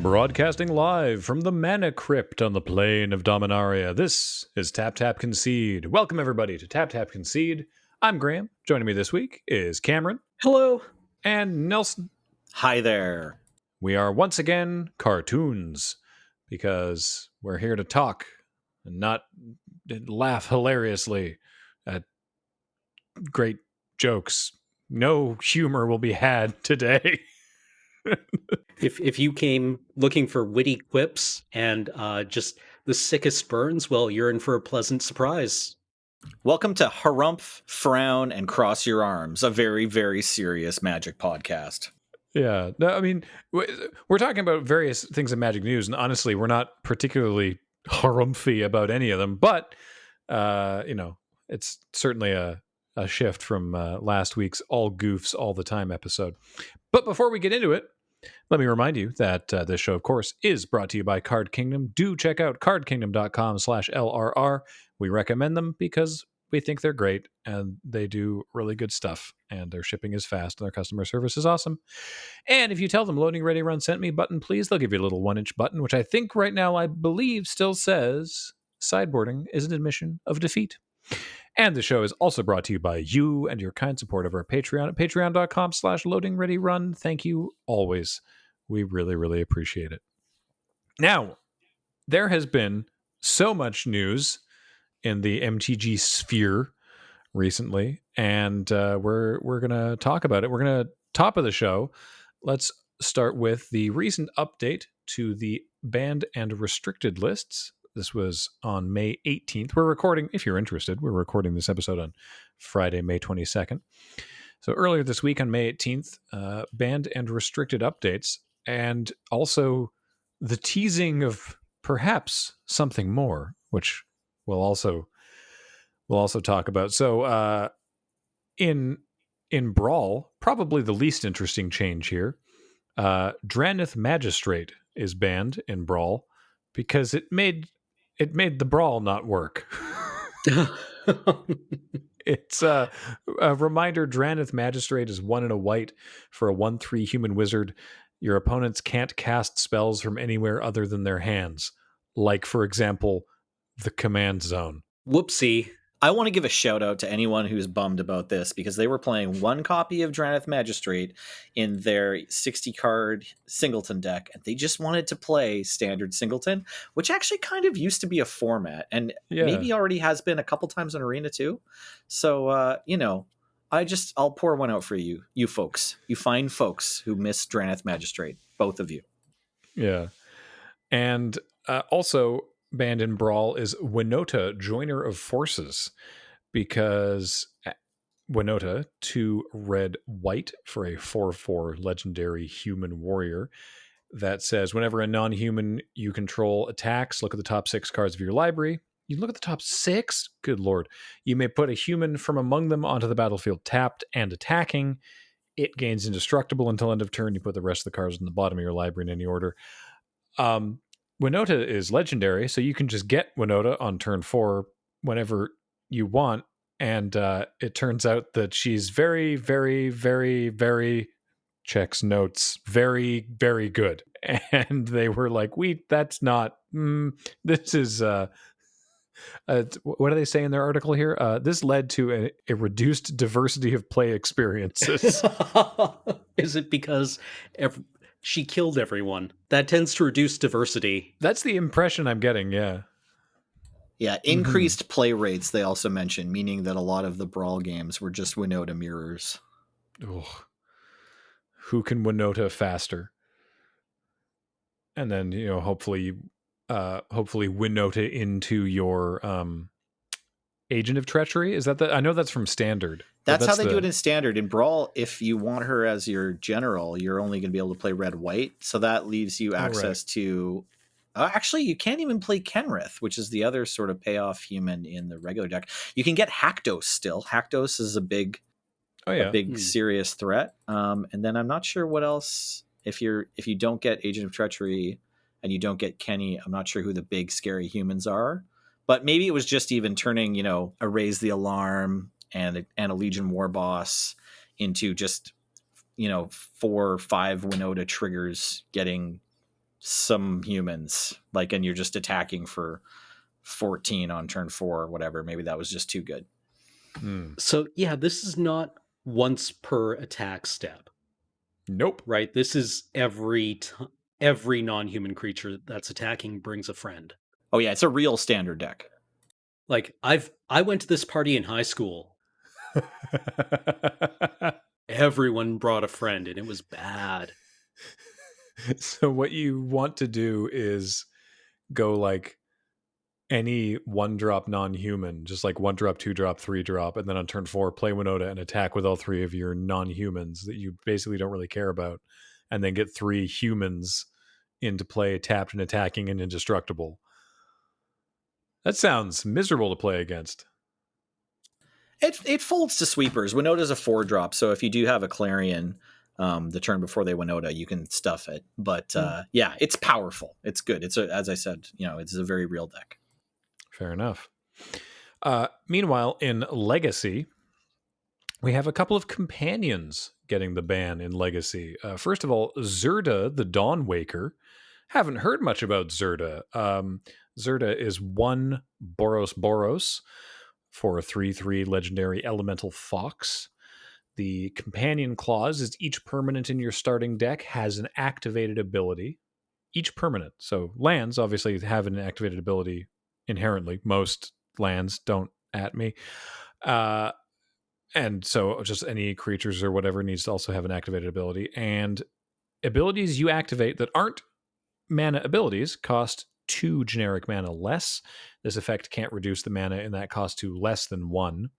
Broadcasting live from the Mana Crypt on the plane of Dominaria, this is Tap Tap Concede. Welcome everybody to Tap Tap Concede. I'm Graham. Joining me this week is Cameron. Hello. And Nelson. Hi there. We are once again cartoons because we're here to talk and not laugh hilariously at great jokes. No humor will be had today. If you came looking for witty quips and just the sickest burns, well, you're in for a pleasant surprise. Welcome to Harumph, Frown, and Cross Your Arms, a very, very serious magic podcast. Yeah. No, I mean, we're talking about various things in magic news, and honestly, we're not particularly harumphy about any of them, but, it's certainly a shift from last week's all goofs all the time episode. But before we get into it, let me remind you that this show, of course, is brought to you by Card Kingdom. Do check out cardkingdom.com/LRR. We recommend them because we think they're great and they do really good stuff. And their shipping is fast and their customer service is awesome. And if you tell them Loading Ready Run sent me button, please, they'll give you a little 1-inch button, which I think right now, I believe, still says sideboarding is an admission of defeat. And the show is also brought to you by you and your kind support of our Patreon at patreon.com/loadingreadyrun. Thank you always. We really, really appreciate it. Now, there has been so much news in the MTG sphere recently, and we're going to talk about it. We're going to top of the show. Let's start with the recent update to the banned and restricted lists. This was on May 18th. We're recording, if you're interested, we're recording this episode on Friday, May 22nd. So earlier this week on May 18th, banned and restricted updates, and also the teasing of perhaps something more, which we'll also talk about. So in Brawl, probably the least interesting change here, Draneth Magistrate is banned in Brawl because it made the Brawl not work. It's a reminder. Draneth Magistrate is 1 and a white for a 1/3 human wizard. Your opponents can't cast spells from anywhere other than their hands, like, for example, the command zone. Whoopsie. I want to give a shout out to anyone who's bummed about this because they were playing one copy of Draneth Magistrate in their 60-card Singleton deck, and they just wanted to play standard Singleton, which actually kind of used to be a format, and maybe already has been a couple times in Arena too. So, I'll pour one out for you folks, you fine folks who miss Draneth Magistrate, both of you. Yeah. And also banned in Brawl is Winota, Joiner of Forces, because Winota, 2 red white for a 4/4 legendary human warrior that says whenever a non-human you control attacks, look at the top 6 cards of your library. You look at the top 6? Good lord. You may put a human from among them onto the battlefield tapped and attacking. It gains indestructible until end of turn. You put the rest of the cards in the bottom of your library in any order. Winota is legendary, so you can just get Winota on turn 4 whenever you want, and it turns out that she's very, very, very, very, checks notes, very, very good. And they were like, that's not, this is, what do they say in their article here? This led to a reduced diversity of play experiences. Is it because she killed everyone? That tends to reduce diversity. That's the impression I'm getting, yeah. Yeah, increased play rates, they also mentioned, meaning that a lot of the Brawl games were just Winota mirrors. Ugh. Who can Winota faster? And then, hopefully Winota into your Agent of Treachery. Is that I know that's from Standard. That's how they do it in Standard. In Brawl, if you want her as your general, you're only going to be able to play red-white. So that leaves you access to... actually, you can't even play Kenrith, which is the other sort of payoff human in the regular deck. You can get Haktos still. Haktos is a big serious threat. And then I'm not sure what else. If you don't get Agent of Treachery and you don't get Kenny, I'm not sure who the big scary humans are. But maybe it was just even turning, a Raise the Alarm and a Legion War Boss into just, 4 or 5 Winota triggers getting some humans, like, and you're just attacking for 14 on turn 4 or whatever. Maybe that was just too good. So yeah, this is not once per attack step, Nope. right? This is every non-human creature that's attacking brings a friend. Oh yeah, it's a real standard deck. Like I went to this party in high school. Everyone brought a friend and it was bad. So what you want to do is go like any 1-drop non-human, just like 1-drop, 2-drop, 3-drop, and then on turn 4 play Winota and attack with all 3 of your non-humans that you basically don't really care about, and then get 3 humans into play tapped and attacking and indestructible. That sounds miserable to play against. It folds to sweepers. Winota's a 4-drop, so if you do have a Clarion the turn before they Winota, you can stuff it. But yeah, it's powerful. It's good. As I said, it's a very real deck. Fair enough. Meanwhile, in Legacy, we have a couple of companions getting the ban in Legacy. First of all, Zerda, the Dawnwaker. Haven't heard much about Zerda. Zerda is 1 Boros for a 3/3 legendary elemental fox. The companion clause is each permanent in your starting deck has an activated ability. Each permanent. So lands obviously have an activated ability inherently. Most lands don't at me. And so just any creatures or whatever needs to also have an activated ability. And abilities you activate that aren't mana abilities cost 2 generic mana less. This effect can't reduce the mana in that cost to less than 1.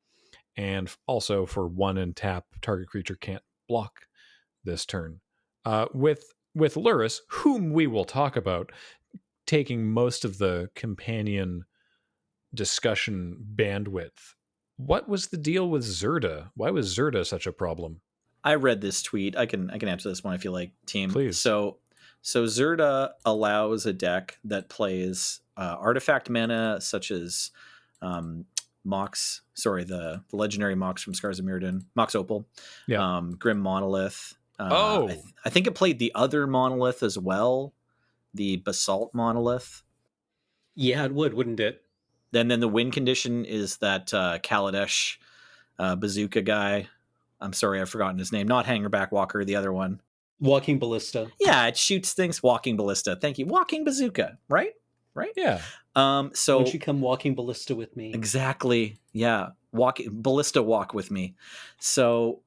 And also for 1 and tap, target creature can't block this turn. With Lurrus, whom we will talk about, taking most of the companion discussion bandwidth. What was the deal with Zerda? Why was Zerda such a problem? I read this tweet. I can answer this one if you like, team. Please. So Zerda allows a deck that plays artifact mana such as Mox. Sorry, the legendary Mox from Scars of Mirrodin, Mox Opal. Yeah. Grim Monolith. I think it played the other monolith as well, the Basalt Monolith. Yeah, it would, wouldn't it? Then the win condition is that Kaladesh bazooka guy. I'm sorry, I've forgotten his name. Not Hangerback Walker, the other one. Walking Ballista. Yeah, it shoots things. Walking Ballista. Thank you. Walking Bazooka, right? Yeah. So won't you come walking Ballista with me? Exactly. Yeah. Ballista walk with me. So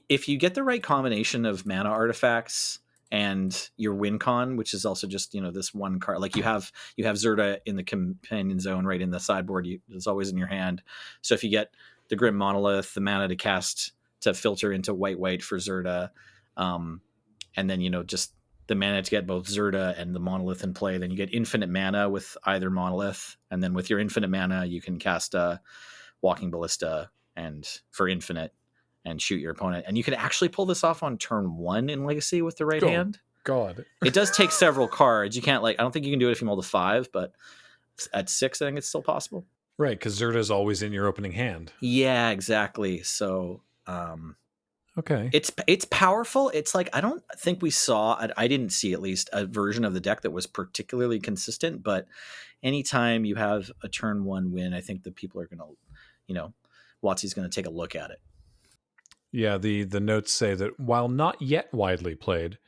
if you get the right combination of mana artifacts and your win con, which is also just, this one card, like you have Zerda in the companion zone right in the sideboard, it's always in your hand. So if you get the Grim Monolith, the mana to filter into white for Zerda, and then just the mana to get both Zerda and the monolith in play, then you get infinite mana with either monolith, and then with your infinite mana you can cast a Walking Ballista and for infinite and shoot your opponent, and you can actually pull this off on turn 1 in Legacy with the right hand. God. It does take several cards. You can't I don't think you can do it if you mull to 5, but at 6 I think it's still possible. Right, because Zerda is always in your opening hand. Yeah, exactly. So okay, it's powerful. It's like I don't think we saw, I didn't see at least, a version of the deck that was particularly consistent, but anytime you have a turn 1 win, I think that people are going to, WotC's going to take a look at it. Yeah, the notes say that while not yet widely played,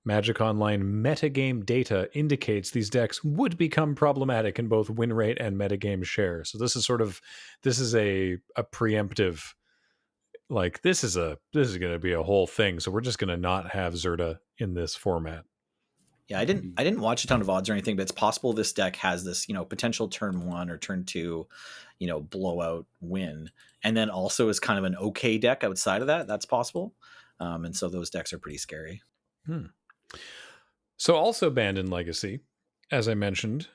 Magic Online metagame data indicates these decks would become problematic in both win rate and metagame share. So this is a preemptive, like this is going to be a whole thing. So we're just going to not have Zerda in this format. Yeah, I didn't watch a ton of odds or anything, but it's possible this deck has this, potential turn 1 or turn 2, blowout win, and then also is kind of an okay deck outside of that. That's possible, and so those decks are pretty scary. So also banned in Legacy, as I mentioned,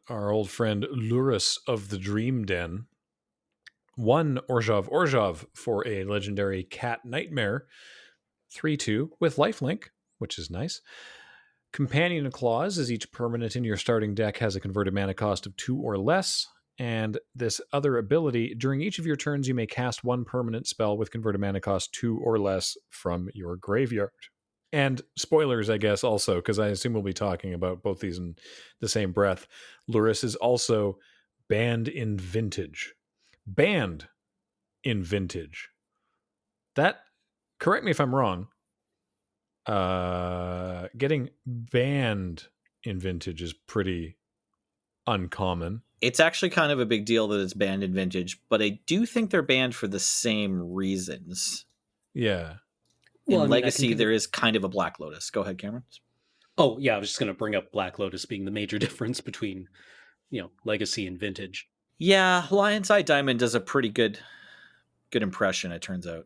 our old friend Lurrus of the Dream Den. 1 Orzhov for a legendary Cat Nightmare, 3/2 with lifelink, which is nice. Companion clause is each permanent in your starting deck has a converted mana cost of 2 or less. And this other ability, during each of your turns, you may cast 1 permanent spell with converted mana cost 2 or less from your graveyard. And spoilers, I guess, also, because I assume we'll be talking about both these in the same breath. Luris is also banned in Vintage. Banned in Vintage. That, correct me if I'm wrong, getting banned in Vintage is pretty uncommon. It's actually kind of a big deal that it's banned in Vintage, but I do think they're banned for the same reasons. Yeah. Well, In I mean, I can Legacy, give there is kind of a Black Lotus. Go ahead, Cameron. Oh, yeah, I was just going to bring up Black Lotus being the major difference between, Legacy and Vintage. Yeah, Lion's Eye Diamond does a pretty good impression, it turns out.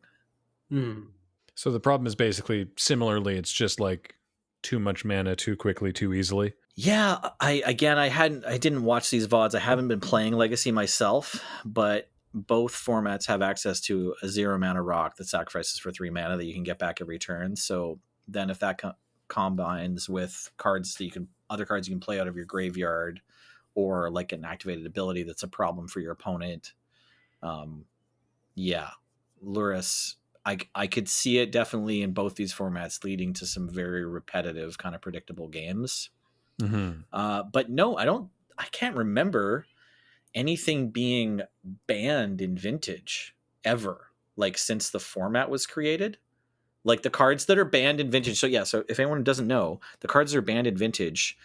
Hmm. So the problem is basically similarly, it's just like too much mana too quickly, too easily. Yeah, I didn't watch these VODs. I haven't been playing Legacy myself, but both formats have access to a 0 mana rock that sacrifices for 3 mana that you can get back every turn. So then if that combines with cards that other cards you can play out of your graveyard, or like an activated ability that's a problem for your opponent, yeah, Luris, I could see it definitely in both these formats leading to some very repetitive, kind of predictable games. Mm-hmm. But no, I can't remember anything being banned in Vintage ever, like since the format was created. Like the cards that are banned in Vintage. So yeah, so if anyone doesn't know, the cards that are banned in Vintage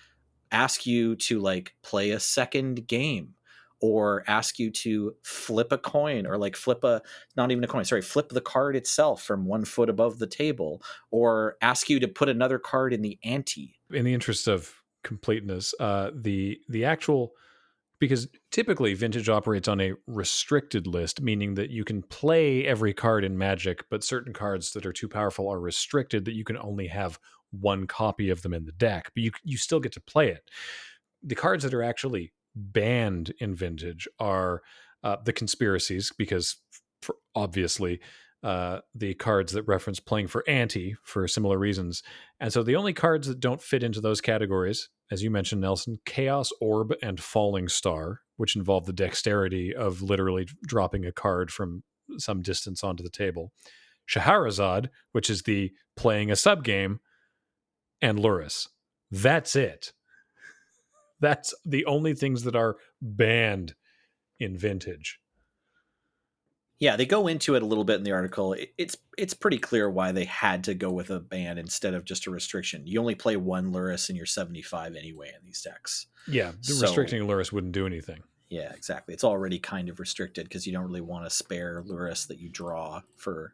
ask you to like play a second game, or ask you to flip a coin, or like flip the card itself from 1 foot above the table, or ask you to put another card in the ante. In the interest of completeness, the actual, because typically Vintage operates on a restricted list, meaning that you can play every card in Magic, but certain cards that are too powerful are restricted, that you can only have one copy of them in the deck, but you still get to play it. The cards that are actually banned in Vintage are the conspiracies, because obviously the cards that reference playing for ante for similar reasons. And so the only cards that don't fit into those categories, as you mentioned, Nelson, Chaos Orb and Falling Star, which involve the dexterity of literally dropping a card from some distance onto the table, Shahrazad, which is the playing a subgame, and Luris. That's it. That's the only things that are banned in Vintage. Yeah, they go into it a little bit in the article. It's pretty clear why they had to go with a ban instead of just a restriction. You only play one Luris in your 75 anyway in these decks. Yeah, restricting Luris wouldn't do anything. Yeah, exactly. It's already kind of restricted because you don't really want to spare Luris that you draw for,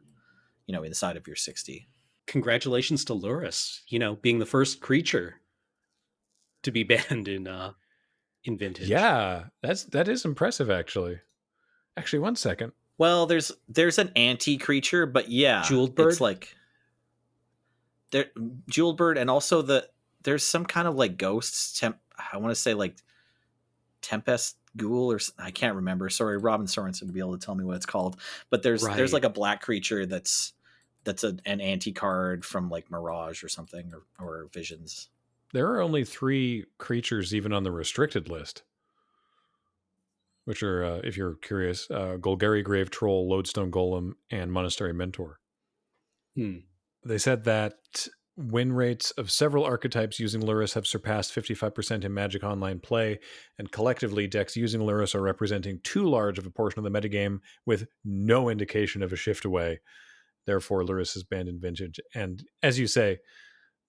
inside of your 60. Congratulations to Luris, being the first creature to be banned in Vintage. Yeah, that is impressive, actually. Actually, one second. Well, there's an anti creature, but yeah, Jeweled Bird? It's like there Jeweled Bird, and also there's some kind of like ghosts. I want to say like Tempest Ghoul, or I can't remember. Sorry, Robin Sorensen would be able to tell me what it's called. But there's like a black creature that's an anti card from like Mirage or something, or Visions. There are only 3 creatures even on the restricted list, which are, if you're curious, Golgari Grave Troll, Lodestone Golem, and Monastery Mentor. They said that win rates of several archetypes using Luris have surpassed 55% in Magic Online play, and collectively, decks using Luris are representing too large of a portion of the metagame with no indication of a shift away. Therefore, Luris is banned in Vintage. And as you say,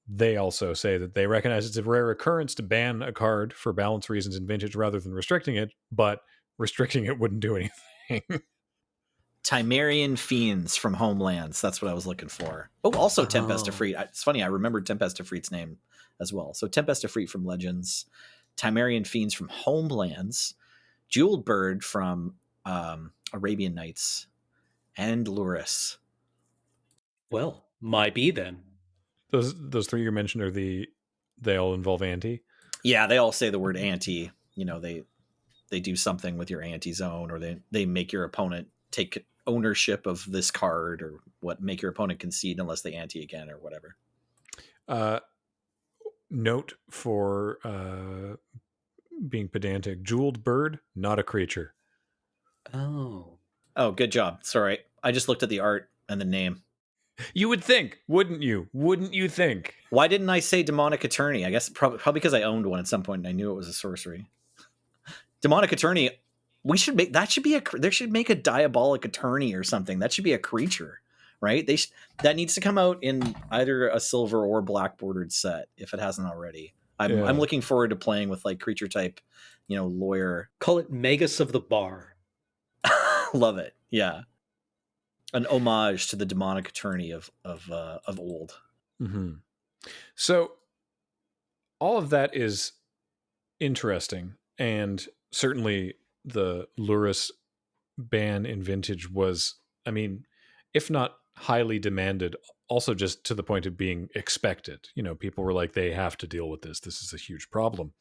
they also say that they recognize it's a rare occurrence to ban a card for balance reasons in Vintage rather than restricting it, but restricting it wouldn't do anything. Timerian Fiends from Homelands. That's what I was looking for. Oh, also Tempest Efreet. It's funny, I remembered Tempest Efreet's name as well. So Tempest Efreet from Legends, Timerian Fiends from Homelands, Jeweled Bird from Arabian Nights, and Luris. Well, might be then. Those 3 you mentioned are they all involve ante? Yeah, they all say the word ante. They do something with your ante zone, or they make your opponent take ownership of this card, or make your opponent concede unless they ante again, or whatever. Note for being pedantic: Jeweled Bird, not a creature. Oh, good job. Sorry, I just looked at the art and the name. You would think, wouldn't you? Wouldn't you think? Why didn't I say demonic attorney? I guess probably because I owned one at some point and I knew it was a sorcery. Demonic attorney. We should make that should be there should make a diabolic attorney or something. That should be a creature, right? That needs to come out in either a silver or black bordered set if it hasn't already. I'm looking forward to playing with like creature type, lawyer. Call it Magus of the Bar. Love it. Yeah. An homage to the demonic attorney of old. Mm-hmm. So all of that is interesting, and certainly the Luris ban in Vintage was, I mean, if not highly demanded, also just to the point of being expected. People were like, they have to deal with this. This is a huge problem.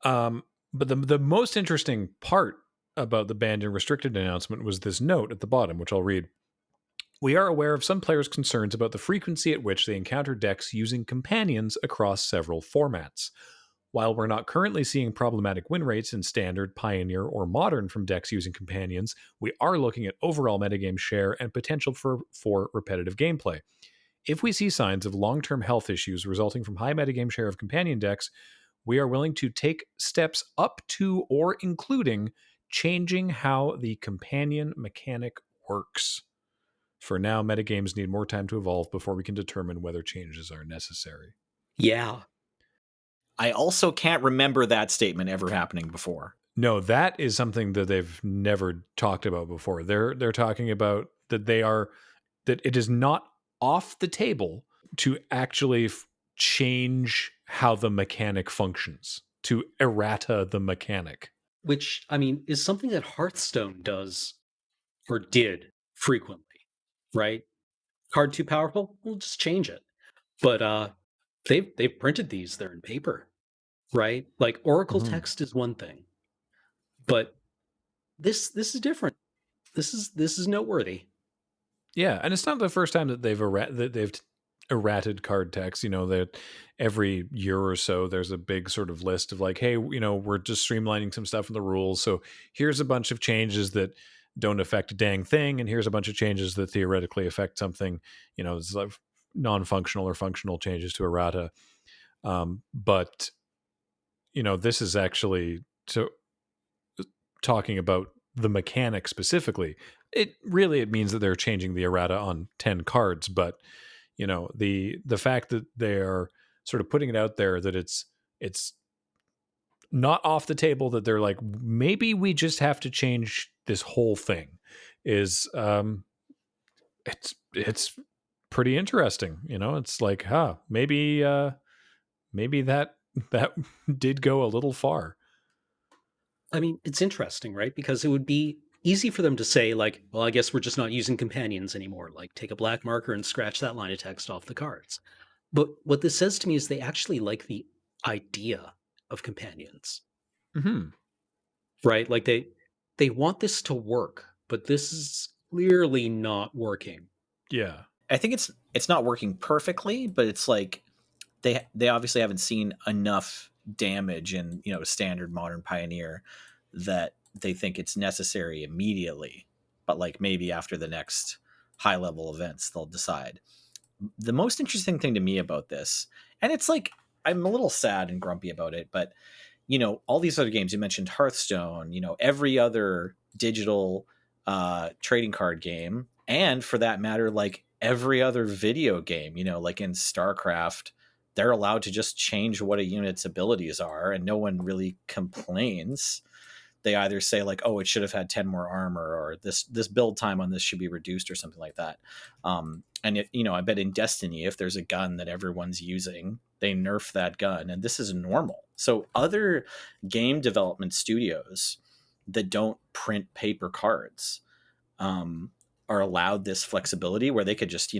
But the most interesting part about the banned and restricted announcement was this note at the bottom, which I'll read. We are aware of some players' concerns about the frequency at which they encounter decks using companions across several formats. While we're not currently seeing problematic win rates in Standard, Pioneer, or Modern from decks using companions, we are looking at overall metagame share and potential for repetitive gameplay. If we see signs of long-term health issues resulting from high metagame share of companion decks, we are willing to take steps up to or including changing how the companion mechanic works. For now, metagames need more time to evolve before we can determine whether changes are necessary. Yeah. I also can't remember that statement ever happening before. No, that is something that they've never talked about before. They're talking about that that it is not off the table to actually change how the mechanic functions, to errata the mechanic. Which, I mean, is something that Hearthstone does or did frequently, right? Card too powerful? We'll just change it. But they've printed these, they're in paper, right? Like Oracle text is one thing. But this is different. This is noteworthy. Yeah, and it's not the first time that they've errated card text. That every year or so there's a big sort of list of like, hey, we're just streamlining some stuff in the rules. So here's a bunch of changes that don't affect a dang thing, and here's a bunch of changes that theoretically affect something. It's like non-functional or functional changes to errata. But this is actually talking about the mechanic specifically. It means that they're changing the errata on 10 cards, but the fact that they're sort of putting it out there that it's not off the table, that they're like, maybe we just have to change this whole thing, is it's pretty interesting. It's like, maybe that did go a little far. I mean, it's interesting, right? Because it would be easy for them to say, like, well, I guess we're just not using companions anymore. Like, take a black marker and scratch that line of text off the cards. But what this says to me is they actually like the idea of companions. Mm-hmm. Right? Like, they want this to work, but this is clearly not working. Yeah. I think it's not working perfectly, but it's like they obviously haven't seen enough damage in Standard, Modern, Pioneer that they think it's necessary immediately, but like maybe after the next high level events they'll decide. The most interesting thing to me about this, and it's like I'm a little sad and grumpy about it, but all these other games you mentioned, Hearthstone, every other digital trading card game, and for that matter like every other video game, like in StarCraft, they're allowed to just change what a unit's abilities are and no one really complains. They either say like, oh, it should have had 10 more armor, or this build time on this should be reduced or something like that. And I bet in Destiny, if there's a gun that everyone's using, they nerf that gun, and this is normal. So other game development studios that don't print paper cards are allowed this flexibility where they could just,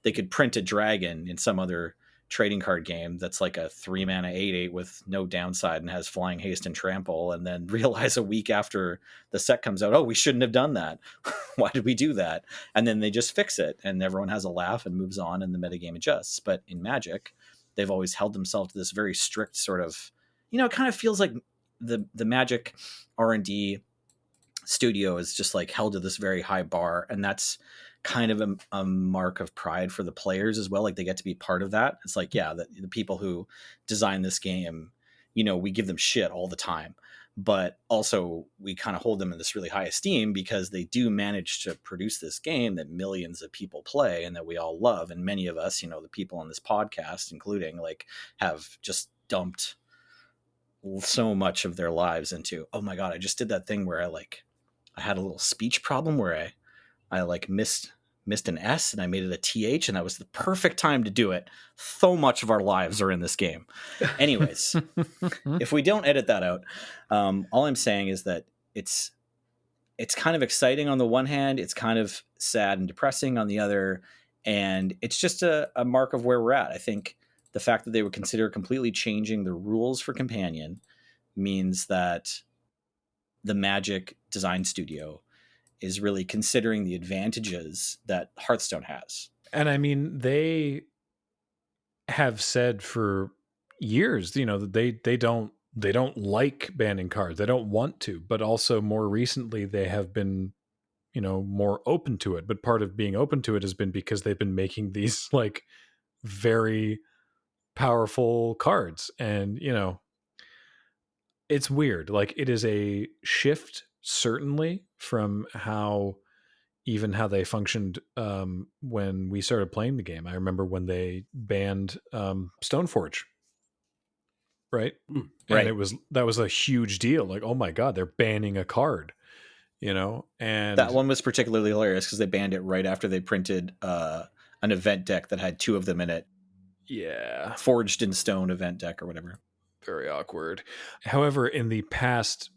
they could print a dragon in some other trading card game that's like a 3-mana 8/8 with no downside and has flying, haste, and trample, and then realize a week after the set comes out, oh, we shouldn't have done that. Why did we do that? And then they just fix it and everyone has a laugh and moves on and the metagame adjusts. But in Magic, they've always held themselves to this very strict sort of, it kind of feels like the Magic R&D studio is just like held to this very high bar, and that's kind of a mark of pride for the players as well. Like they get to be part of that. It's like, yeah, the people who design this game, we give them shit all the time, but also we kind of hold them in this really high esteem because they do manage to produce this game that millions of people play and that we all love. And many of us, the people on this podcast, including, like, have just dumped so much of their lives into, oh my God, I just did that thing where I had a little speech problem where I like missed an S and I made it a TH, and that was the perfect time to do it. So much of our lives are in this game. Anyways, if we don't edit that out, all I'm saying is that it's kind of exciting on the one hand, it's kind of sad and depressing on the other, and it's just a mark of where we're at. I think the fact that they would consider completely changing the rules for Companion means that the Magic Design Studio is really considering the advantages that Hearthstone has. And I mean, they have said for years, that they don't like banning cards. They don't want to, but also more recently they have been, more open to it. But part of being open to it has been because they've been making these like very powerful cards, and it's weird. Like, it is a shift certainly from how they functioned when we started playing the game. I remember when they banned Stoneforge, right? Right. And that was a huge deal. Like, oh my God, they're banning a card, and that one was particularly hilarious because they banned it right after they printed an event deck that had two of them in it. Yeah. Forged in stone event deck or whatever. Very awkward. However, in the past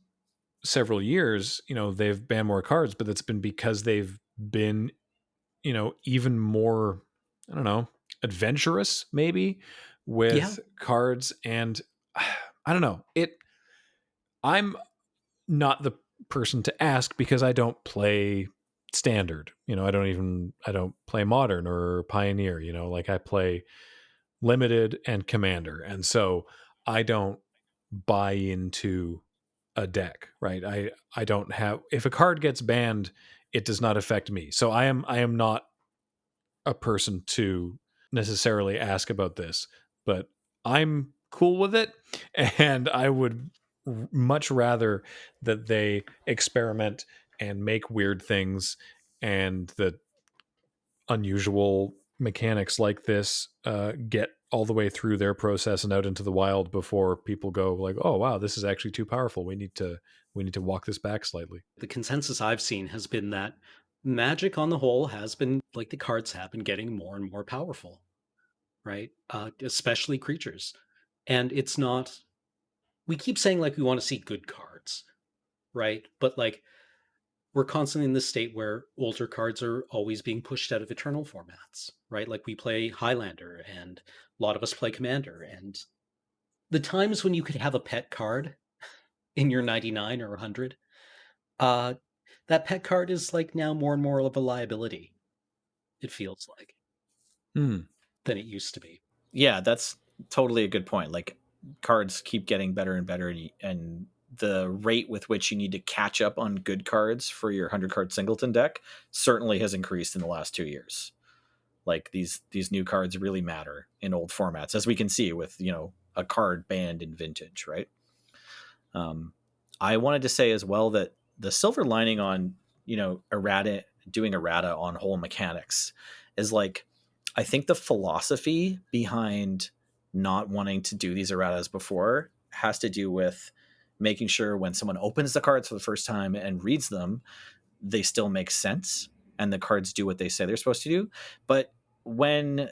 several years, they've banned more cards, but that's been because they've been, even more, I don't know, adventurous maybe with cards. And I don't know, I'm not the person to ask because I don't play standard. I don't play modern or pioneer, like I play limited and commander. And so I don't buy into a deck, right? I don't have, if a card gets banned, it does not affect me. So I am not a person to necessarily ask about this, but I'm cool with it, and I would much rather that they experiment and make weird things, and that unusual mechanics like this get all the way through their process and out into the wild before people go like, oh wow, this is actually too powerful, we need to walk this back slightly. The consensus I've seen has been that Magic on the whole has been, like the cards have been, getting more and more powerful, right? Especially creatures. And it's not, we keep saying like we want to see good cards, right? But like, we're constantly in this state where older cards are always being pushed out of Eternal formats, right? Like we play Highlander and a lot of us play Commander. And the times when you could have a pet card in your 99 or 100, that pet card is like now more and more of a liability, it feels like, than it used to be. Yeah, that's totally a good point. Like, cards keep getting better and better, and the rate with which you need to catch up on good cards for your 100 card singleton deck certainly has increased in the last 2 years. Like, these new cards really matter in old formats, as we can see with, a card banned in Vintage, right? I wanted to say as well that the silver lining on, doing errata on whole mechanics is, like, I think the philosophy behind not wanting to do these erratas before has to do with making sure when someone opens the cards for the first time and reads them, they still make sense and the cards do what they say they're supposed to do. But when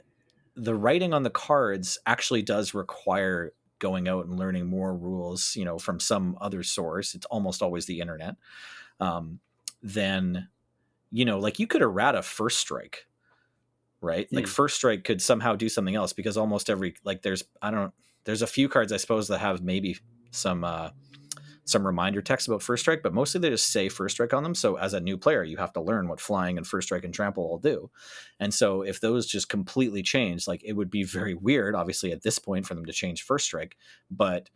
the writing on the cards actually does require going out and learning more rules, from some other source, it's almost always the internet, then, like, you could errata First Strike, right? Like, First Strike could somehow do something else, because almost every, like, there's a few cards, I suppose, that have maybe some reminder text about First Strike, but mostly they just say First Strike on them. So as a new player, you have to learn what Flying and First Strike and Trample all do. And so if those just completely change, like, it would be very weird, obviously, at this point for them to change First Strike. But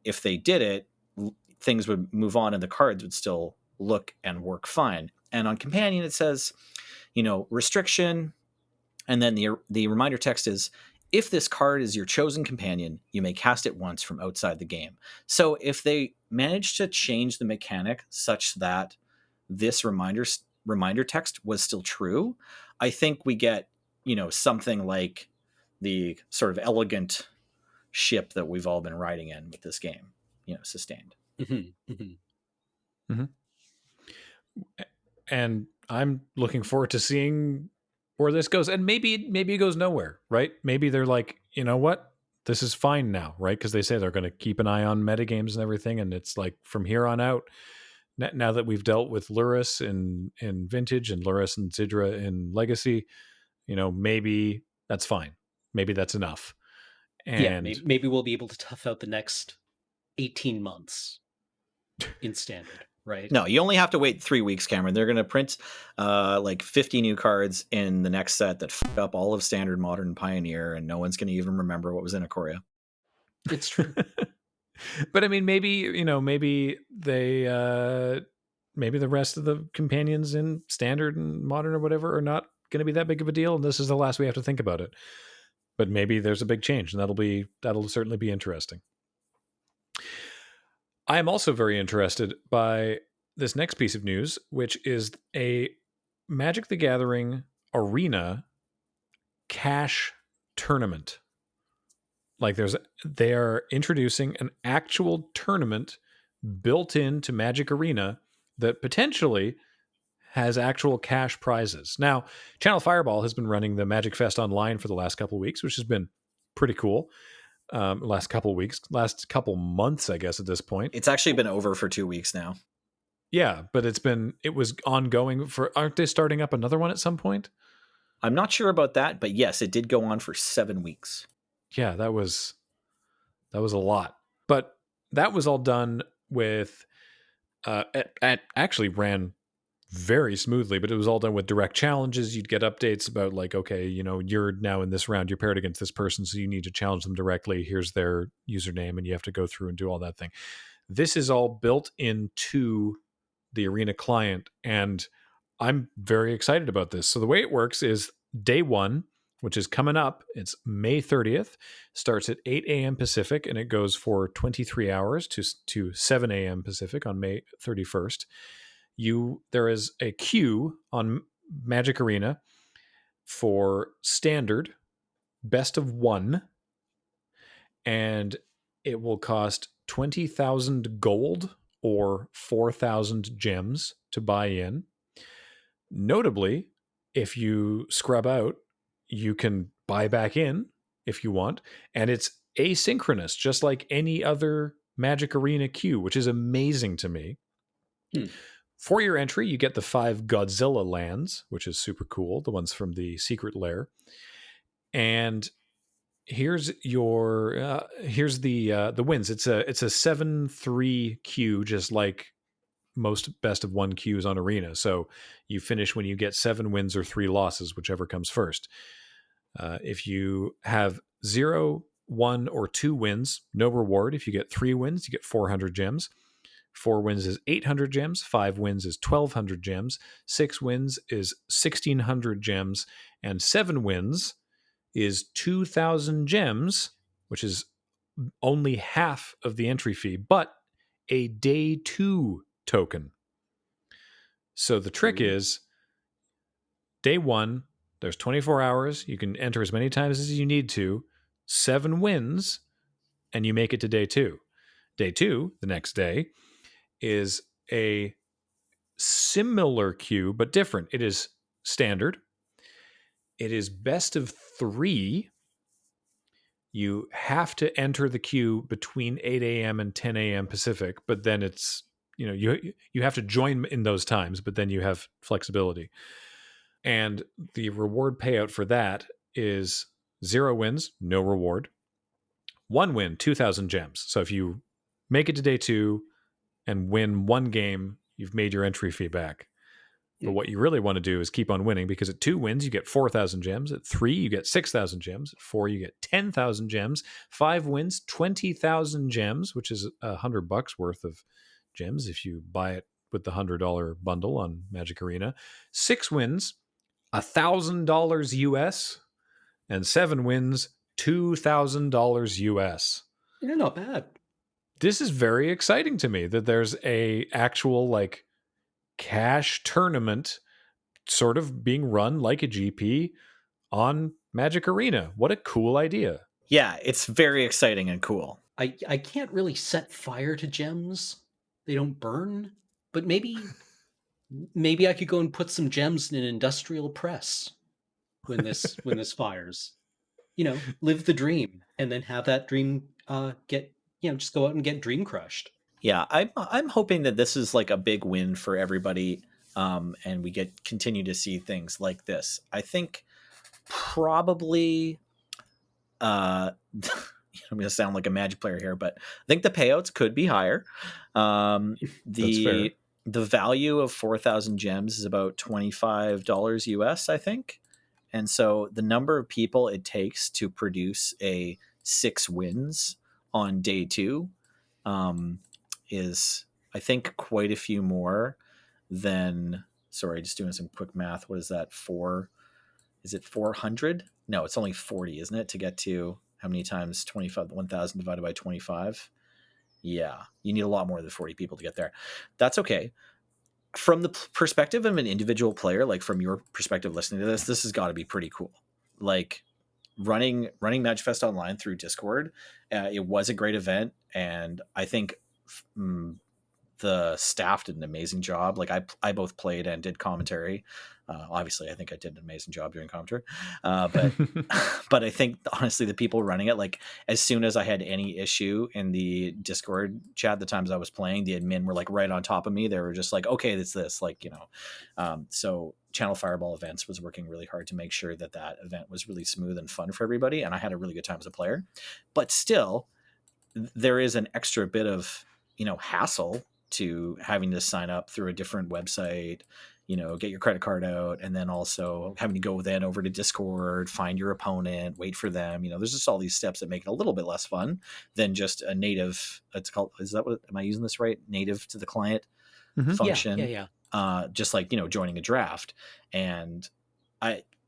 if they did it, things would move on and the cards would still look and work fine. And on Companion, it says, restriction, and then the reminder text is, if this card is your chosen companion, you may cast it once from outside the game. So if they manage to change the mechanic such that this reminder text was still true, I think we get, something like the sort of elegant ship that we've all been riding in with this game, sustained. Mm-hmm. Mm-hmm. Mm-hmm. And I'm looking forward to seeing where this goes. And maybe it goes nowhere, right? Maybe they're like, you know what? This is fine now, right? Because they say they're going to keep an eye on metagames and everything. And it's like from here on out, now that we've dealt with Luris in Vintage and Luris and Zidra in Legacy, maybe that's fine. Maybe that's enough. And yeah, maybe we'll be able to tough out the next 18 months in Standard, right? No, you only have to wait 3 weeks, Cameron. They're going to print like 50 new cards in the next set that fuck up all of Standard, Modern, Pioneer, and no one's going to even remember what was in Ikoria. It's true. But I mean, maybe they, maybe the rest of the companions in Standard and Modern or whatever are not going to be that big of a deal, and this is the last we have to think about it. But maybe there's a big change, and that'll certainly be interesting. I am also very interested by this next piece of news, which is a Magic the Gathering Arena cash tournament. Like they are introducing an actual tournament built into Magic Arena that potentially has actual cash prizes. Now, Channel Fireball has been running the Magic Fest online for the last couple of weeks, which has been pretty cool. Last couple months, I guess, at this point. It's actually been over for 2 weeks now. Yeah, but it was ongoing aren't they starting up another one at some point? I'm not sure about that, but yes, it did go on for 7 weeks. Yeah, that was a lot. But that was all done with it actually ran very smoothly, but it was all done with direct challenges. You'd get updates about like, okay, you're now in this round, you're paired against this person, so you need to challenge them directly. Here's their username, and you have to go through and do all that thing. This is all built into the Arena client, and I'm very excited about this. So the way it works is day one, which is coming up, it's May 30th, starts at 8 a.m. Pacific, and it goes for 23 hours to 7 a.m. Pacific on May 31st. There is a queue on Magic Arena for Standard, best of one, and it will cost 20,000 gold or 4,000 gems to buy in. Notably, if you scrub out, you can buy back in if you want, and it's asynchronous, just like any other Magic Arena queue, which is amazing to me. For your entry, you get the 5 Godzilla lands, which is super cool, the ones from the Secret Lair. And here's the wins. It's a 7-3 queue, just like most best of one queues on Arena. So you finish when you get 7 wins or 3 losses, whichever comes first. If you have 0, 1, or 2 wins, no reward. If you get 3 wins, you get 400 gems. 4 wins is 800 gems. 5 wins is 1,200 gems. 6 wins is 1,600 gems. And 7 wins is 2,000 gems, which is only half of the entry fee, but a day 2 token. So the trick is day 1, there's 24 hours. You can enter as many times as you need to. 7 wins, and you make it to day 2. Day 2, the next day, is a similar queue, but different. It is Standard. It is best of 3. You have to enter the queue between 8 a.m. and 10 a.m. Pacific, but then it's, you have to join in those times, but then you have flexibility. And the reward payout for that is 0 wins, no reward. 1 win, 2,000 gems. So if you make it to day 2 and win 1 game, you've made your entry fee back. But what you really want to do is keep on winning, because at 2 wins, you get 4,000 gems. At 3, you get 6,000 gems. At 4, you get 10,000 gems. 5 wins, 20,000 gems, which is $100 worth of gems if you buy it with the $100 bundle on Magic Arena. 6 wins, $1,000 US, and 7 wins, $2,000 US. Yeah, not bad. This is very exciting to me that there's a actual like cash tournament sort of being run like a GP on Magic Arena. What a cool idea. Yeah, it's very exciting and cool. I can't really set fire to gems. They don't burn, but maybe I could go and put some gems in an industrial press when this fires. Live the dream and then have that dream get just go out and get dream crushed. Yeah, I'm hoping that this is like a big win for everybody, and we continue to see things like this. I think probably I'm going to sound like a Magic player here, but I think the payouts could be higher. That's fair. The value of 4,000 gems is about $25 US, I think. And so the number of people it takes to produce a 6 wins on day 2 is, I think, quite a few more than, sorry, just doing some quick math. What is that? Is it 400? No, it's only 40, isn't it? To get to how many times 25, 1,000 divided by 25? Yeah, you need a lot more than 40 people to get there. That's okay. From the perspective of an individual player, like from your perspective listening to this has got to be pretty cool. Like running Magic Fest online through Discord, it was a great event, and I think the staff did an amazing job. Like I both played and did commentary. Obviously, I think I did an amazing job doing commentary. But but I think honestly, the people running it, like as soon as I had any issue in the Discord chat, the times I was playing, the admin were like right on top of me. They were just like, okay, it's this, like, so Channel Fireball Events was working really hard to make sure that event was really smooth and fun for everybody. And I had a really good time as a player, but still there is an extra bit of, hassle to having to sign up through a different website, get your credit card out, and then also having to go then over to Discord, find your opponent, wait for them. There's just all these steps that make it a little bit less fun than just a native, it's called, am I using this right? Native to the client function. Yeah. Just like, joining a draft. And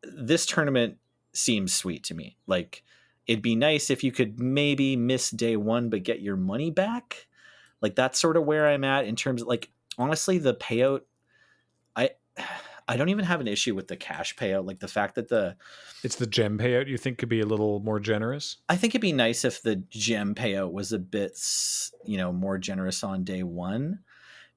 this tournament seems sweet to me. Like, it'd be nice if you could maybe miss day 1, but get your money back. Like, that's sort of where I'm at in terms of, like, honestly, the payout, I don't even have an issue with the cash payout. Like the fact that it's the gem payout you think could be a little more generous. I think it'd be nice if the gem payout was a bit, more generous on day 1,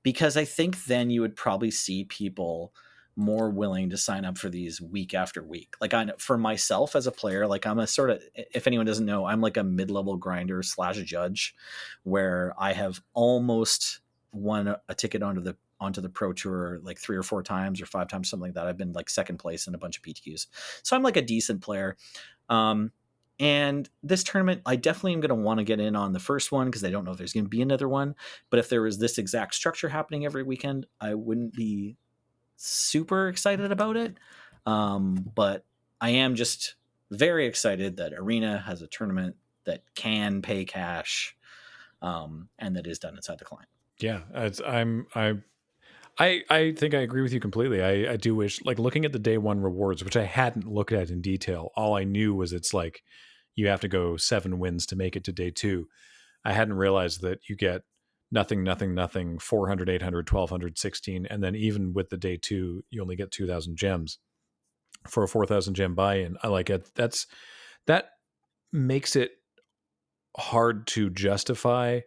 because I think then you would probably see people more willing to sign up for these week after week. Like for myself as a player, like I'm a sort of, if anyone doesn't know, I'm like a mid-level grinder / judge, where I have almost won a ticket onto the Pro Tour like 3 or 4 times or 5 times, something like that. I've been like second place in a bunch of PTQs. So I'm like a decent player. And this tournament, I definitely am going to want to get in on the first one because I don't know if there's going to be another one. But if there was this exact structure happening every weekend, I wouldn't be super excited about it. But I am just very excited that Arena has a tournament that can pay cash, and that is done inside the client. Yeah, I think I agree with you completely. I do wish, like, looking at the day 1 rewards, which I hadn't looked at in detail. All I knew was it's like you have to go 7 wins to make it to day 2. I hadn't realized that you get nothing, 400, 800, 1200, 16. And then even with the day 2, you only get 2,000 gems for a 4,000 gem buy-in. I like it. That makes it hard to justify,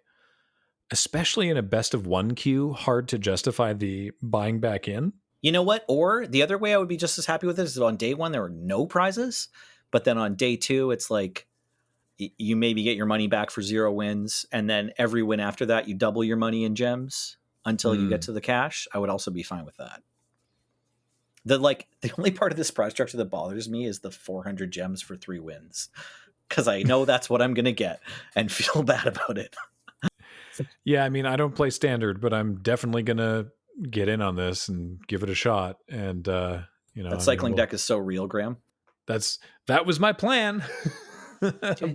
especially in a best of 1 queue, hard to justify the buying back in. You know what? Or the other way I would be just as happy with it is on day 1, there were no prizes. But then on day 2, it's like you maybe get your money back for 0 wins. And then every win after that, you double your money in gems until you get to the cash. I would also be fine with that. The only part of this prize structure that bothers me is the 400 gems for 3 wins. Because I know that's what I'm going to get and feel bad about it. Yeah, I mean, I don't play standard, but I'm definitely going to get in on this and give it a shot. And, that cycling deck is so real, Graham. That was my plan.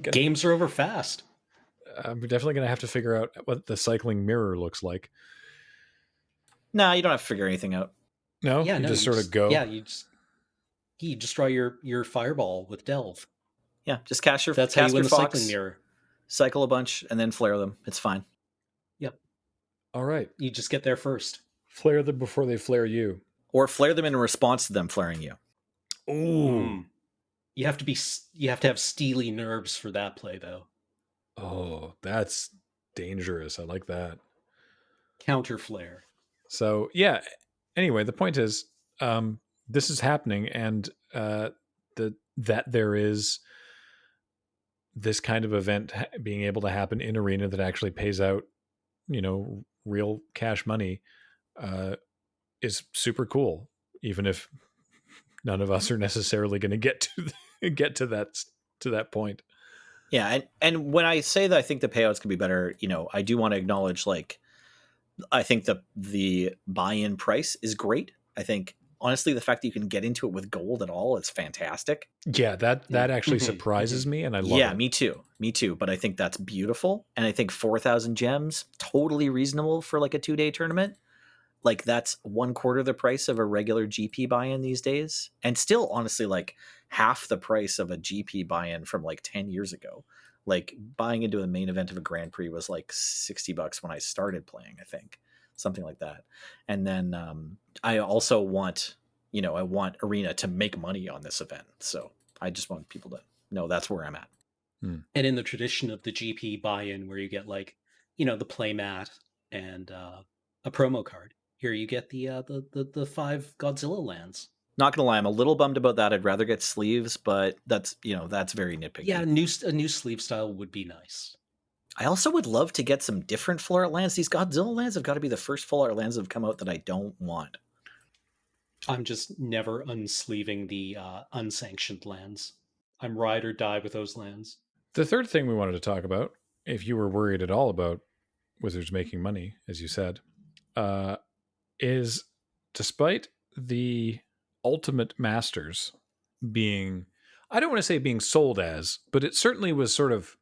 Games are over fast. I'm definitely going to have to figure out what the cycling mirror looks like. Nah, you don't have to figure anything out. No, you just sort of go. Yeah, you just You just draw your fireball with Delve. Yeah, just cast your That's how you win the fox, cycling mirror. cycle a bunch, and then flare them. It's fine. Yep. All right. You just get there first. Flare them before they flare you. Or flare them in response to them flaring you. Ooh. You have to have steely nerves for that play, though. Oh, that's dangerous. I like that. Counter flare. So yeah. Anyway, the point is, this is happening, and that there is this kind of event being able to happen in Arena that actually pays out, real cash money, is super cool. Even if none of us are necessarily going to get to that point. Yeah, and when I say that I think the payouts could be better, I do want to acknowledge, like, I think the buy-in price is great. I think honestly the fact that you can get into it with gold at all is fantastic. Yeah, that actually surprises me, and I love it. Yeah, me too. But I think that's beautiful, and I think 4,000 gems totally reasonable for like a 2-day tournament. Like, that's 1/4 the price of a regular GP buy-in these days, and still honestly like half the price of a GP buy-in from like 10 years ago. Like, buying into a main event of a Grand Prix was like $60 when I started playing, I think, something like that. And then I also want, I want Arena to make money on this event, so I just want people to know that's where I'm at. And in the tradition of the GP buy-in, where you get like, the playmat and a promo card, here you get the 5 Godzilla lands. Not gonna lie, I'm a little bummed about that. I'd rather get sleeves, but that's very nitpicky. Yeah, a new sleeve style would be nice. I also would love to get some different full art lands. These Godzilla lands have got to be the first full art lands that have come out that I don't want. I'm just never unsleeving the unsanctioned lands. I'm ride or die with those lands. The third thing we wanted to talk about, if you were worried at all about Wizards making money, as you said, is despite the Ultimate Masters being, I don't want to say being sold as, but it certainly was sort of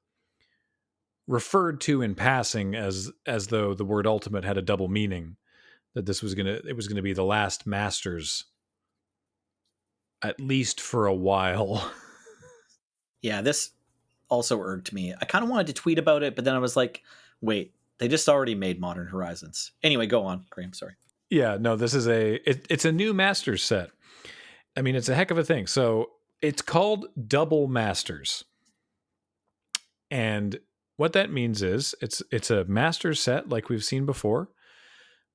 referred to in passing as though the word ultimate had a double meaning, that it was gonna be the last Masters, at least for a while. Yeah, this also irked me. I kind of wanted to tweet about it, but then I was like, wait, they just already made Modern Horizons. Anyway, go on, Graham, sorry. Yeah, no, this is it's a new Masters set. I mean, it's a heck of a thing. So it's called Double Masters. And what that means is it's a Masters set like we've seen before.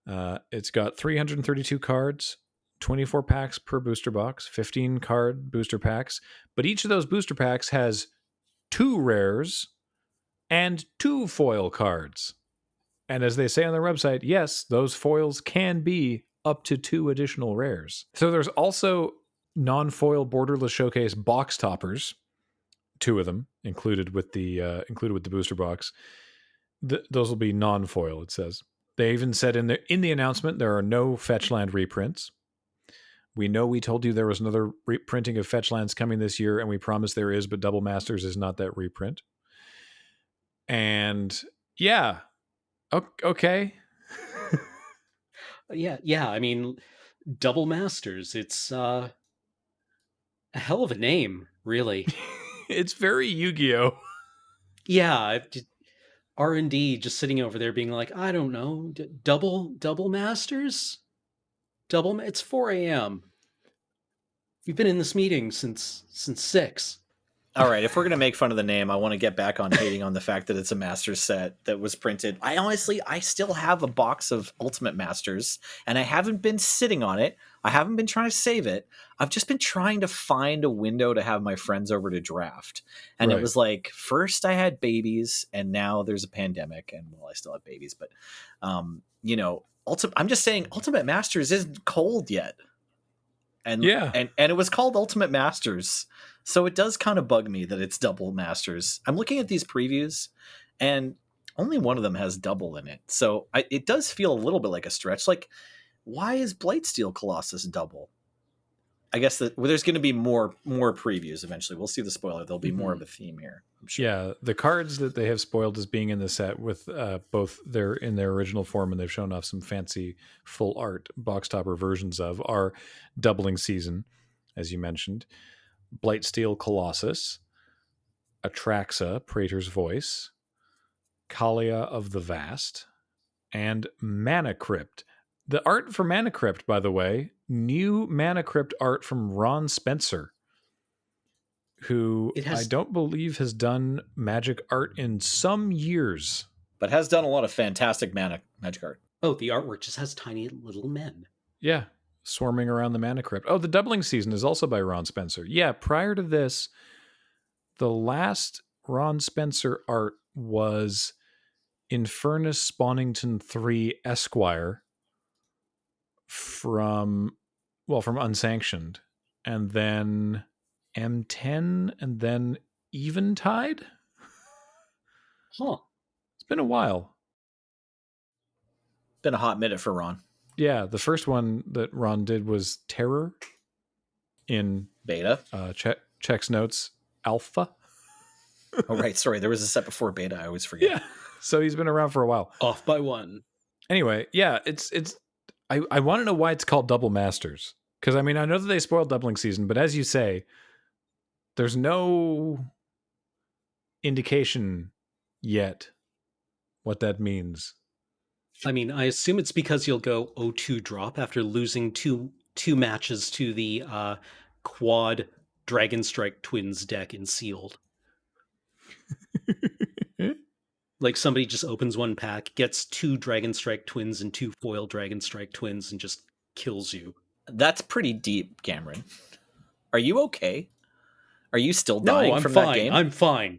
It's got 332 cards, 24 packs per booster box, 15 card booster packs. But each of those booster packs has 2 rares and 2 foil cards. And as they say on their website, yes, those foils can be up to 2 additional rares. So there's also non-foil borderless showcase box toppers, 2 of them included with the booster box. Those will be non-foil, it says. They even said in the announcement there are no Fetchland reprints. We know we told you there was another reprinting of Fetchlands coming this year, and we promised there is, but Double Masters is not that reprint. And yeah, okay. Yeah. I mean, Double Masters. It's a hell of a name, really. It's very Yu-Gi-Oh. Yeah, R&D just sitting over there being like, I don't know, double Masters? It's 4 a.m. We've been in this meeting since 6. All right, if we're going to make fun of the name, I want to get back on hating on the fact that it's a Masters set that was printed. I still have a box of Ultimate Masters, and I haven't been sitting on it. I haven't been trying to save it. I've just been trying to find a window to have my friends over to draft. And It was like, first I had babies, and now there's a pandemic, and well, I still have babies, but I'm just saying Ultimate Masters isn't cold yet. And it was called Ultimate Masters. So it does kind of bug me that it's Double Masters. I'm looking at these previews, and only one of them has double in it. So it does feel a little bit like a stretch. Like, why is Blightsteel Colossus double? I guess there's going to be more previews eventually. We'll see the spoiler. There'll be more of a theme here, I'm sure. Yeah, the cards that they have spoiled as being in the set with both in their original form, and they've shown off some fancy full art box topper versions of, are Doubling Season. as you mentioned, Blightsteel Colossus, Atraxa, Praetor's Voice, Kalia of the Vast, and Mana Crypt. The art for Mana Crypt, by the way, new Mana Crypt art from Ron Spencer, who It I has don't believe has done magic art in some years. But has done a lot of fantastic magic art. the artwork just has tiny little men. Yeah, swarming around the Mana Crypt. Oh, the Doubling Season is also by Ron Spencer. Yeah, prior to this, the last Ron Spencer art was Infernus Spawnington 3 Esquire from Unsanctioned, and then M10, and then Eventide. Huh. It's been a while. Been a hot minute for Ron. Yeah, the first one that Ron did was Terror in Beta. Check's Notes Alpha. Oh, right. Sorry. There was a set before beta. I always forget. Yeah. So he's been around for a while. Off by one. Anyway, yeah, I want to know why it's called Double Masters. Because, I mean, I know that they spoiled Doubling Season, but as you say, there's no indication yet what that means. I mean, I assume it's because you'll go 0-2 drop after losing two matches to the quad Dragon Strike Twins deck in Sealed. Like somebody just opens one pack, gets 2 Dragon Strike Twins and 2 foil Dragon Strike Twins, and just kills you. That's pretty deep, Cameron. Are you okay? Are you still dying from fine. that game? I'm fine.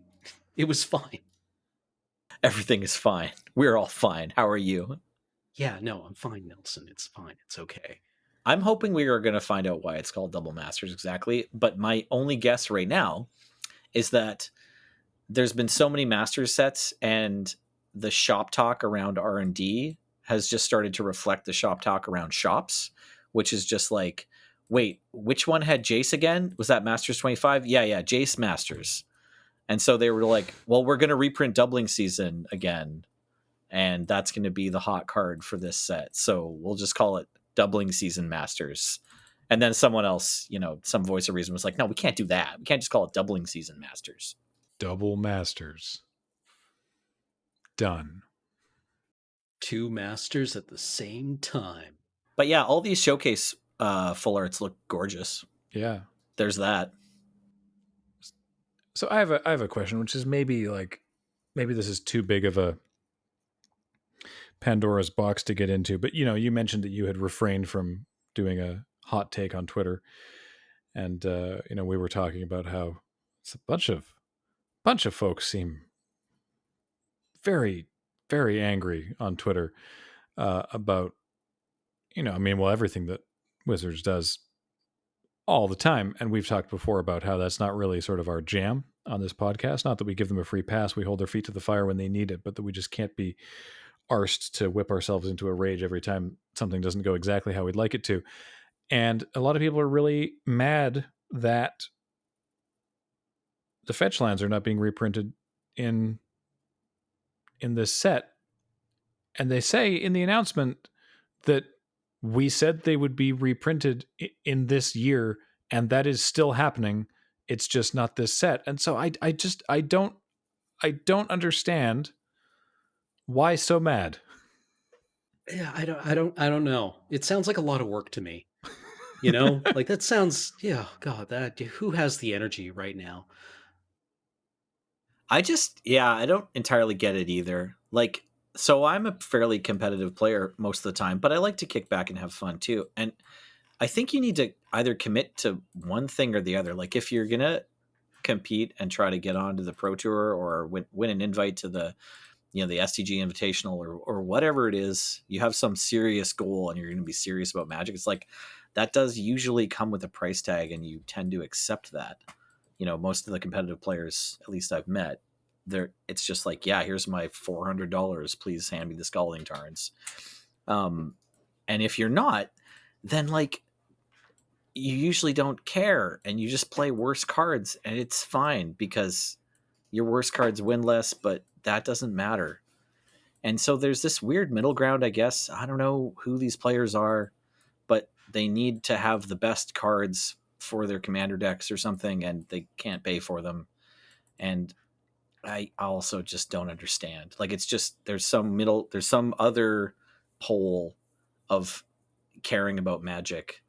It was fine. Everything is fine. We're all fine. How are you? Yeah, no, I'm fine, Nelson. It's fine. It's okay. I'm hoping we are going to find out why it's called Double Masters exactly. But my only guess right now is that there's been so many Masters sets, and the shop talk around R&D has just started to reflect the shop talk around shops, which is just like, wait, which one had Jace again? Was that Masters 25? Yeah, Jace Masters. And so they were like, well, we're going to reprint Doubling Season again, and that's going to be the hot card for this set. So we'll just call it Doubling Season Masters. And then someone else, some voice of reason was like, no, we can't do that. We can't just call it Doubling Season Masters. Double Masters. Done. 2 masters at the same time. But yeah, all these showcase full arts look gorgeous. Yeah. There's that. So I have a question, which is maybe this is too big of a Pandora's box to get into, but you mentioned that you had refrained from doing a hot take on Twitter, and we were talking about how it's a bunch of folks seem very, very angry on Twitter about everything that Wizards does all the time. And we've talked before about how that's not really sort of our jam on this podcast. Not that we give them a free pass. We hold their feet to the fire when they need it, but that we just can't be arsed to whip ourselves into a rage every time something doesn't go exactly how we'd like it to. And a lot of people are really mad that the fetch lands are not being reprinted in this set. And they say in the announcement that we said they would be reprinted in this year, and that is still happening. It's just not this set. And so I don't understand why so mad. Yeah, I don't know. It sounds like a lot of work to me. Like that sounds, yeah, God, who has the energy right now? I don't entirely get it either. Like, so I'm a fairly competitive player most of the time, but I like to kick back and have fun too. And I think you need to either commit to one thing or the other. Like if you're going to compete and try to get onto the Pro Tour or win an invite to the STG Invitational or whatever it is, you have some serious goal and you're going to be serious about Magic. It's like that does usually come with a price tag, and you tend to accept that. Most of the competitive players, at least I've met, it's just like, yeah, here's my $400. Please hand me the Scalding Tarns. And if you're not, then like you usually don't care and you just play worse cards, and it's fine because your worst cards win less, but that doesn't matter. And so there's this weird middle ground, I guess. I don't know who these players are, but they need to have the best cards for their commander decks or something, and they can't pay for them. And I also just don't understand. Like, it's just there's some other pole of caring about Magic.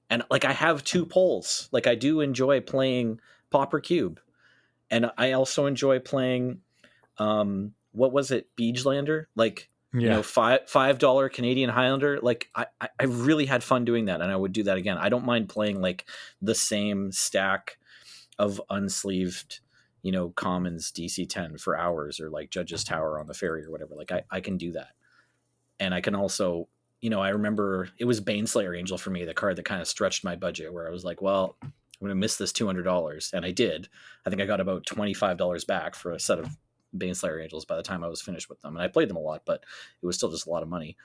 And like, I have two poles. Like, I do enjoy playing Pauper Cube, and I also enjoy playing what was it, Beachlander? Like, you know, $5 Canadian Highlander. Like, I really had fun doing that, and I would do that again. I don't mind playing like the same stack of unsleeved, you know, commons DC-10 for hours, or like Judge's Tower on the ferry or whatever. Like, I can do that. And I can also, you know, I remember it was Baneslayer Angel for me, the card that kind of stretched my budget, where I was like, well, I'm going to miss this $200. And I did. I think I got about $25 back for a set of Baneslayer Angels by the time I was finished with them. And I played them a lot, but it was still just a lot of money.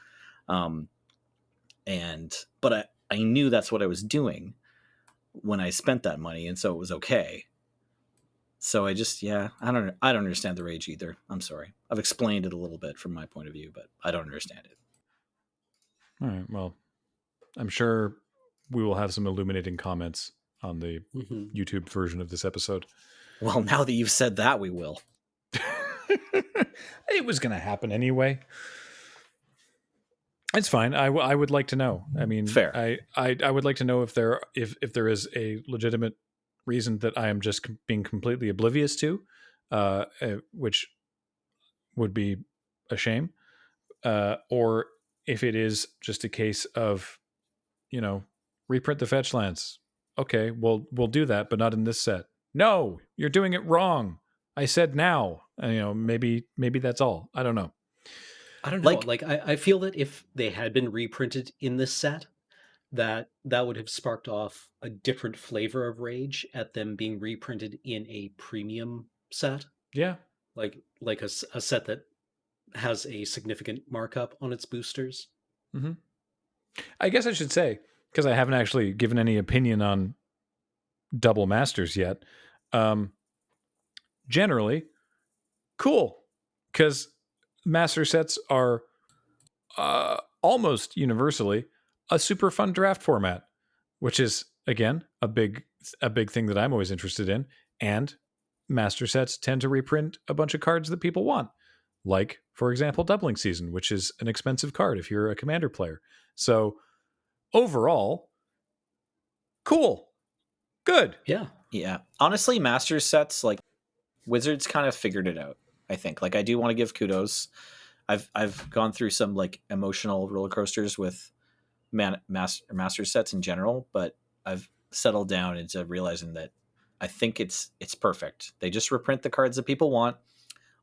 But I knew that's what I was doing when I spent that money. And so it was okay. So I just, I don't understand the rage either. I'm sorry. I've explained it a little bit from my point of view, but I don't understand it. All right. Well, I'm sure we will have some illuminating comments on the YouTube version of this episode. Well, now that you've said that, we will. It was going to happen anyway. It's fine. I would like to know. I mean, fair. I would like to know if there is a legitimate reason that I am just being completely oblivious to, which would be a shame, or if it is just a case of, you know, reprint the fetch lands. Okay, well, we'll do that, but not in this set. No, you're doing it wrong. I said now. You know, maybe that's all. I don't know. I don't know. Like I feel that if they had been reprinted in this set, that would have sparked off a different flavor of rage at them being reprinted in a premium set. Yeah. Like a set that has a significant markup on its boosters. Mm-hmm. I guess I should say, because I haven't actually given any opinion on double masters yet. Generally, cool, because master sets are almost universally a super fun draft format, which is, again, a big thing that I'm always interested in. And master sets tend to reprint a bunch of cards that people want, like, for example, Doubling Season, which is an expensive card if you're a commander player. So overall, cool, good. Yeah. Honestly, master sets, like, Wizards kind of figured it out, I think. Like, I do want to give kudos. I've gone through some like emotional roller coasters with master sets in general, but I've settled down into realizing that I think it's perfect. They just reprint the cards that people want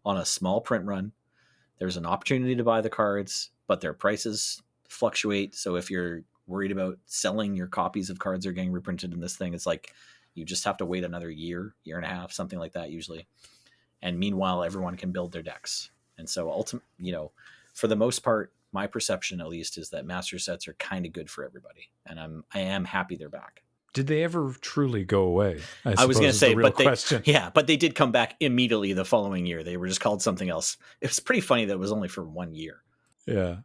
on a small print run. There's an opportunity to buy the cards, but their prices fluctuate. So if you're worried about selling your copies of cards that are getting reprinted in this thing, it's like you just have to wait another year and a half, something like that usually. And meanwhile, everyone can build their decks. And so for the most part, my perception at least is that master sets are kind of good for everybody. And I am happy they're back. Did they ever truly go away? I was going to say, but question. But they did come back immediately the following year. They were just called something else. It was pretty funny that it was only for 1 year. Yeah.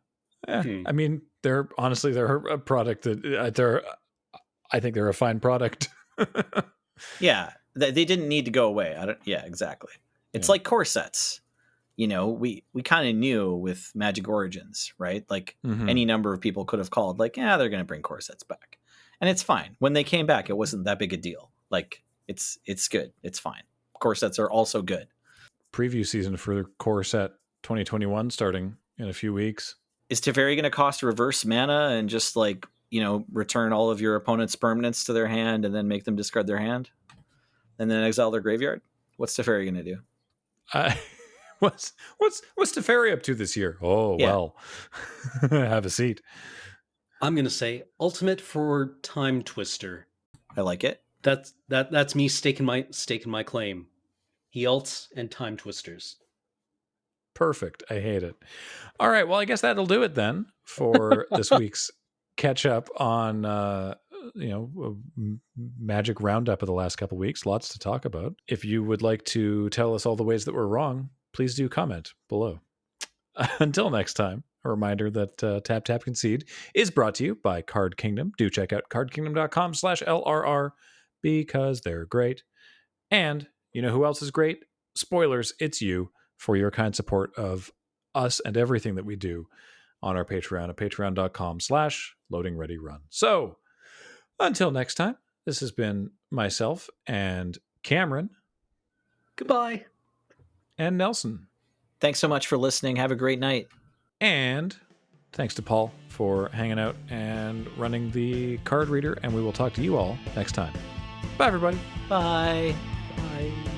I mean, they're a product that I think they're a fine product. Yeah. They didn't need to go away. Exactly. It's like core sets. You know, we kind of knew with Magic Origins, right? Like any number of people could have called like, they're going to bring core sets back. And it's fine. When they came back, it wasn't that big a deal. Like, it's good. It's fine. Core sets are also good. Preview season for core set 2021 starting in a few weeks. Is Teferi going to cost reverse mana and just like, you know, return all of your opponent's permanents to their hand and then make them discard their hand and then exile their graveyard? What's Teferi going to do? What's Teferi up to this year? Oh, yeah. Well, have a seat. I'm going to say ultimate for Time Twister. I like it. That's me staking my claim. He ults and Time Twisters. Perfect. I hate it. All right. Well, I guess that'll do it then for this week's catch up on Magic roundup of the last couple of weeks. Lots to talk about. If you would like to tell us all the ways that we're wrong, please do comment below. Until next time, a reminder that Tap Tap Concede is brought to you by Card Kingdom. Do check out cardkingdom.com/LRR because they're great. And you know who else is great? Spoilers, it's you, for your kind support of us and everything that we do on our Patreon at patreon.com/loadingreadyrun. So until next time, this has been myself and Cameron Goodbye. and Nelson. Thanks so much for listening. Have a great night. And thanks to Paul for hanging out and running the card reader. And we will talk to you all next time. Bye, everybody. Bye. Bye.